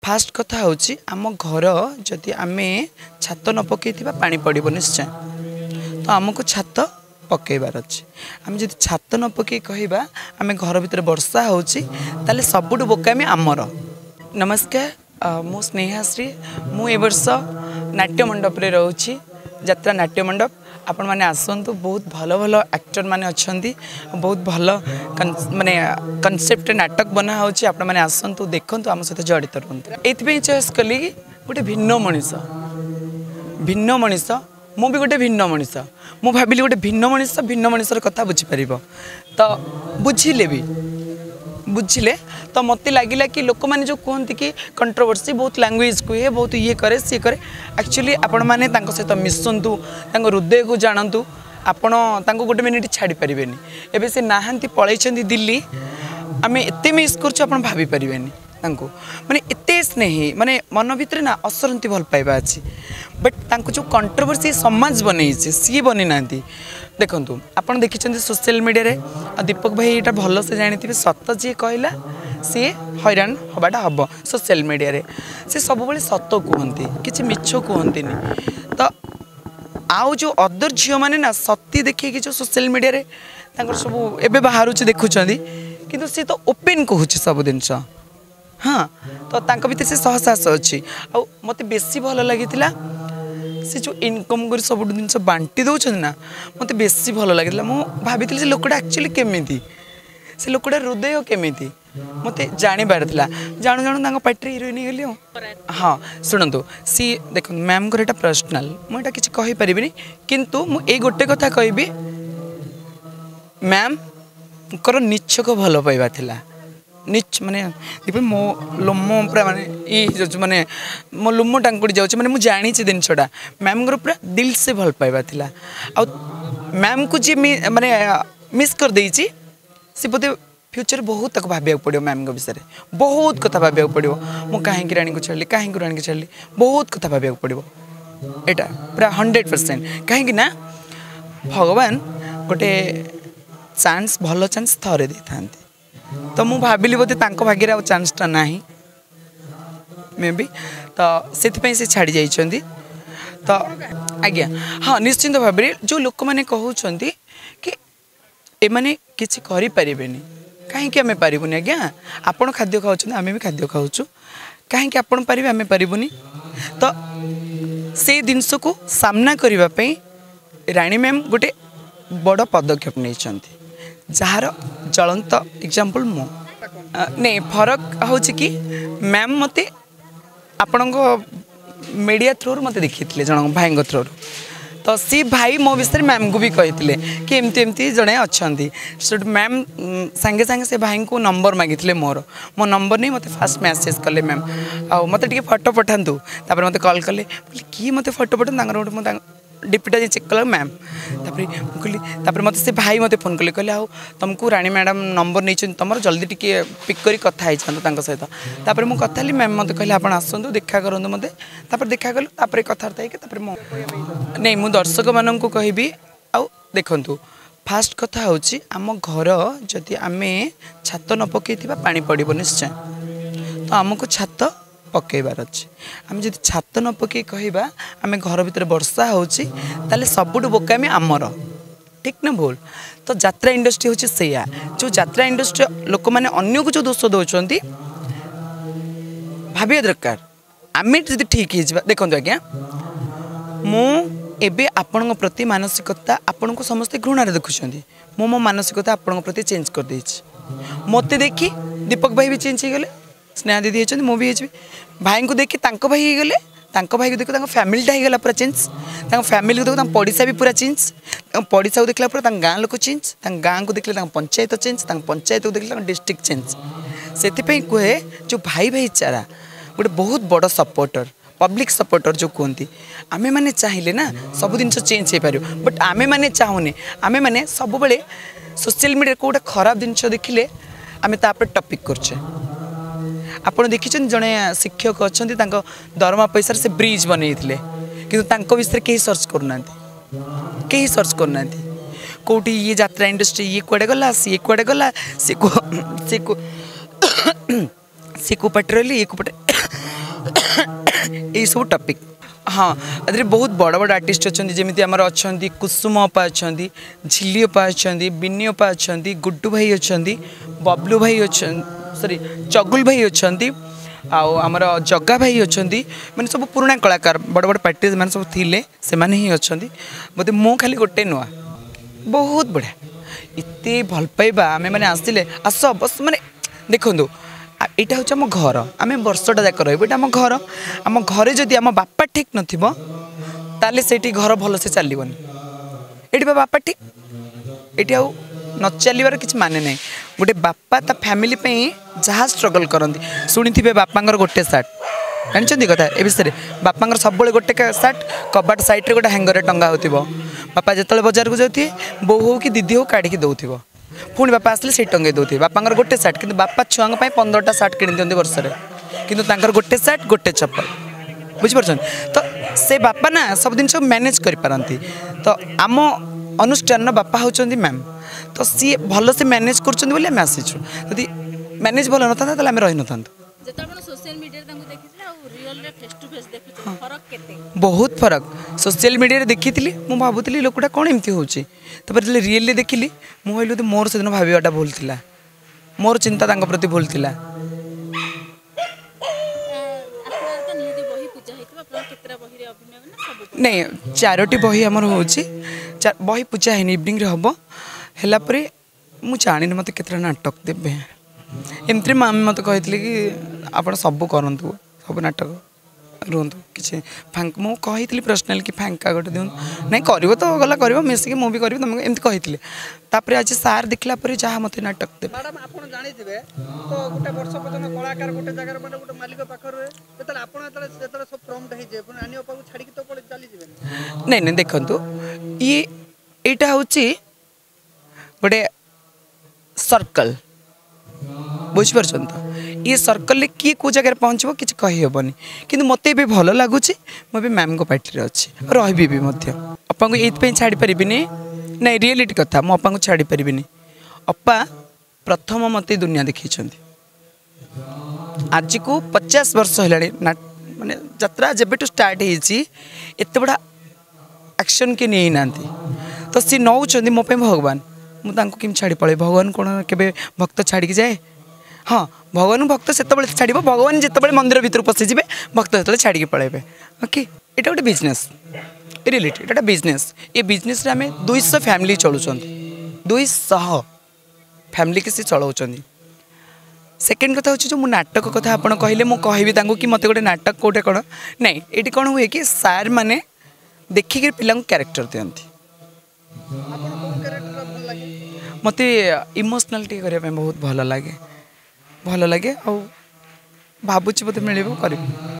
Fast कथा हूँ आम घर जदि आम छात न पकई पानी पड़ो निश्चय तो आमको छात पकईबार अच्छे आम जब छात न पकई कहवा आम घर भितर वर्षा होले सबुठ बोकामी आमर। नमस्कार मु स्नेहाश्री मु ए वर्ष नाट्य मंडप रे रोची यात्रा नाट्य मंडप आपण मैंने आसतु बहुत भल भल एक्टर मैंने अच्छा बहुत भल माने कनसेप्ट नाटक बना होची आपण मैंने आसतु देखु आम सहित जड़ित रुहतु ये चॉइस कली गोटे भिन्न मनीष मु भी गोटे भिन्न मनीष मु भाविली गोटे भिन्न मनीषर कथा बुझीपर तो बुझिले तो मत लगिला कि लोक मैंने जो कहते कि कंट्रोवर्सी बहुत लैंग्वेज कहे बहुत ये करे सी करे एक्चुअली आपण मैंने सहित मिसतु हृदय को जानतु आपण गोटे मिनिट छाड़ी पारे एवं से नहांती पलैंती दिल्ली आम एत मिस कर भाभी पारे माने एते स्नेही माने मन भितर ना असरंती भल पाइबा अच्छी बट जो कंट्रोवर्सी समाज बन सी बनी ना देखु आपड़ देखिं सोशल मीडिया रे दीपक भाई यहाँ भल से जानी सत जी कहला सी हैरान हवाटा हम सोशल मीडिया रे से सब सत कहते कि मिछ कहते तो आउ जो अदर झील मैंने ना सती देखिए जो सोशल मीडिया रे सब एवं बाहर देखुं कि सी तो ओपेन कहूँ सब जिनस हाँ तो भीतर से सहसास अच्छी आ मत बेसी भल लगी से जो इनकम कर सब जिन बांटी दौरान ना मत बेसी भल लगी भाभी से लोकटा एक्चुअली केमी से लोकटा हृदय केमी मत जानवर जाणु जाणु पार्टी हिरोइन गली हाँ शुणु सी देख मैम को पर्सनाल मुझे किसी कहीपरि किंतु मुझे गोटे कथा कहबी मैम को निच्छक भल पाइबा थिला निच माने दीप मो लोम पूरा माने ये माने मो लोम टांकुड़ी जाऊँ माने मुझे जानी जिनसा मैम को पूरा दिल से भल पाइबा थिला आ मैम को जी माने मिस कर देची सी बोधे फ्यूचर बहुत तक भाविया पड़ो मैम विषय में बहुत कथा भाविया पड़ो मु कहीं राणी को छाड़ी कहीं राणी को छाड़ी बहुत कथा भाविया पड़ो यहाँ पूरा 100% कहीं ना भगवान गोटे चांस भल चांस थरे दे था तो मु भाविली बोधे भाग्य चांसटा ना मे बी तो से छाड़ी जाइछंती तो आज्ञा हाँ निश्चिंत भाव में जो लोक मैंने कहते कि एमाने किछि करि परिबेनी कहीं आम पारूनी आज्ञा आपण खाद्य खाऊँ आम भी खाद्य खाऊँ कहीं आपण पारे आम पारूनी तो से जिनस को सामना करने राणी मैम गोटे बड़ पदक्षेप नहीं जार ज्वलंत एग्जांपल मो नहीं फरक हूँ कि मैम मत आपण मीडिया थ्रू मत देखी जन भाई थ्रू तो सी भाई मो विषय मैम को भी कही कि एमती एमती जड़े अच्छा मैम सांगे सांगे से भाई को नंबर मागी मोर मो नंबर नहीं मत फास्ट मैसेज कले मैम आ मत फोटो पठातु मत कॉल कले कि मत फोटो पठा गोटे डीपीटा चेक कल मैम कहली मत से भाई मत फोन कले कहले आउ तुमको राणी मैडम नंबर नहीं तुम जल्दी टी पिक कर कथा सहित तापर मुझे कथा मैम मत कहले आप आसतु देखा करूँ मत देखा कलु कथबार्ता होकर नहीं मु दर्शक मान कहबी आउ देखु फास्ट कथा हूँ आम घर जदि आम छात न पकई पानी पड़ो निश्चय तो आमको छात पकईबार अच्छे आम जब छात न पकई कहवा आम घर भितर वर्षा होले सबुठ बोकामी आमर ठीक ना भूल तो यात्रा इंडस्ट्री हूँ से जो यात्रा इंडस्ट्री लोक मैंने अन्य को जो दोष दौरान भाविया दरकार आम जी ठीक हो देखो आज्ञा मुझे आपण प्रति मानसिकता आपण को समस्ते घृणार देखुं मो मानसिकता आपण प्रति चेंज कर दे मत देखी दीपक भाई भी चेंज हो गले स्नेहा दीदी होती मु भी भाई को देखी भाई हो गले भाई को देखो फैमिलीटा होगा पूरा चेंज फैमिली को देखो पड़िशा भी पूरा चेंज पड़िशा को देखला पूरा गाँ लोक चेंज गाँ को देखले पंचायत चेंज पंचायत को देखले डिस्ट्रिक्ट चेंज से कहे जो भाई भाईचारा गोटे बहुत बड़ सपोर्टर पब्लिक सपोर्टर जो कहती आमे माने चाहिए ना सब जिन चेंज हो पार बट आमे माने चाहूने आमे माने सब बेले सोशल मीडिया कोटा खराब जिन देखिले आमे तापर टॉपिक करछे आपण देखिछन जने शिक्षक अच्छा दरमा पैसा से ब्रिज बनईले कि विषय कहीं सर्च करना कहीं सर्च करना कौटी ये यात्रा इंडस्ट्री ये कुआडे गला सी कुआडे गला सी को पाटे रही ये को पाटे यही सब टॉपिक हाँ अरे बहुत बड़ बड़ आर्टिस्ट अच्छा जमी आमर अच्छा कुसुम अपा अच्छा झिल्ली अपा अच्छा बिन्नी अपा अच्छा गुड्डू भाई अच्छा बबलू भाई अच्छा सॉरी चगुल भाई अच्छा आमर जग्गा भाई अच्छा मैंने सब पुराणा कलाकार बड़ बड़ पार्टी मैंने सब थिले से ही अच्छा बोधे मो खाली गोटे नुआ बहुत बढ़िया इतने भल पाइबा आमे मैंने आसिले आस बस माने देखो यहाँ हूँ आम घर आम वर्षटा जाक रही आम घर आम घरे जदि आम बापा ठीक नथिबो ताले सेठी घर भल से चलबनी ये बापा ठीक ये आउ न चलवर किसी माने ना गोटे बापा ता फैमिली पे जहाँ स्ट्रगल करती शुणी बापांर गोटे सार्ट जानते कथा ए विषय बापांर सब गोटे सार्ट कबाट साइड गोटे हैंगर टंगा हो बापा जो बजार को जाते बो हो कि दीदी हो काढ़ी दौथ पुणी बापा आसले से टंगे दौथे बापांर गोटे सार्ट कि बापा छुआ 15टा सार्ट किणी दिखते वर्ष किंतु तांकर गोटे सार्ट गोटे चप्पल बुझीपार तो से बापा ना सब जिन मैनेज करपारती तो आम अनुष्ठान बापा होचंदी मैम तो सी भल से मैनेज कर आसीचु यदि मैनेज भल ना था आम रही न बहुत फरक सोशल मीडिया देखी मुझे भावुली लोकटा कौन एमती होपर रियली देखिली मुझे मोर से दिन भावाटा भूल था मोर चिंता प्रति भूल था नहीं 4टी बही आमर हो बही पूजा है इवनिंग हम है मुझे जानी मत के नाटक देवे एमती मामी मत कही कि आप सब करूँ सब नाटक रुहतु कि फांक मुझे कही पर्सनाली कि फांका गोटे दिखाँ नहीं कर तो गला कर मिसिक मुझे करी तुमको एमती कही आज सार देखला जहाँ मत नाटक दे नहीं नहीं देखु ये यहाँ हूँ गोटे सर्कल बुझीपार तो ये सर्कल किए कौ जगह पहुँचब कि कहीहबनी कि मत भी भल लगुच मुझे मैम को पार्टी अच्छी रही भी अपा को ये छाड़ी पारि नहीं रियलिटी कथा मो अपा को छाड़ी पारि अपा प्रथम मत दुनिया देखी आज को 50 वर्ष है माने यात्रा जब स्टार्ट होते बड़ा एक्शन के नहीं ना तो सी नौ मो भगवान मुझे छाड़ी पड़े भगवान कौन के भक्त छाड़ी जाए हाँ भगवान भक्त से छाड़ भगवान जिते मंदिर भर पशिजे भक्त जो छाड़ी पलैबे ओके यहाँ गोटे बिजनेस रियलिटी এটা बिजनेस ये बिजनेस रे आमे 200 फैमिली चलुचन 200 फैमिली किसी चलाउचन सेकेंड कथा हूँ जो मु नाटक कथा आप कहले मुझे कहबी कि मत गोटे नाटक कौटे कौन नहीं ये कौन हुए कि सार मैंने देखिक पिला क्यारेक्टर दिखती मत इमोशनल टी करने बहुत भल लगे आ भावुँ बोधे मिल कर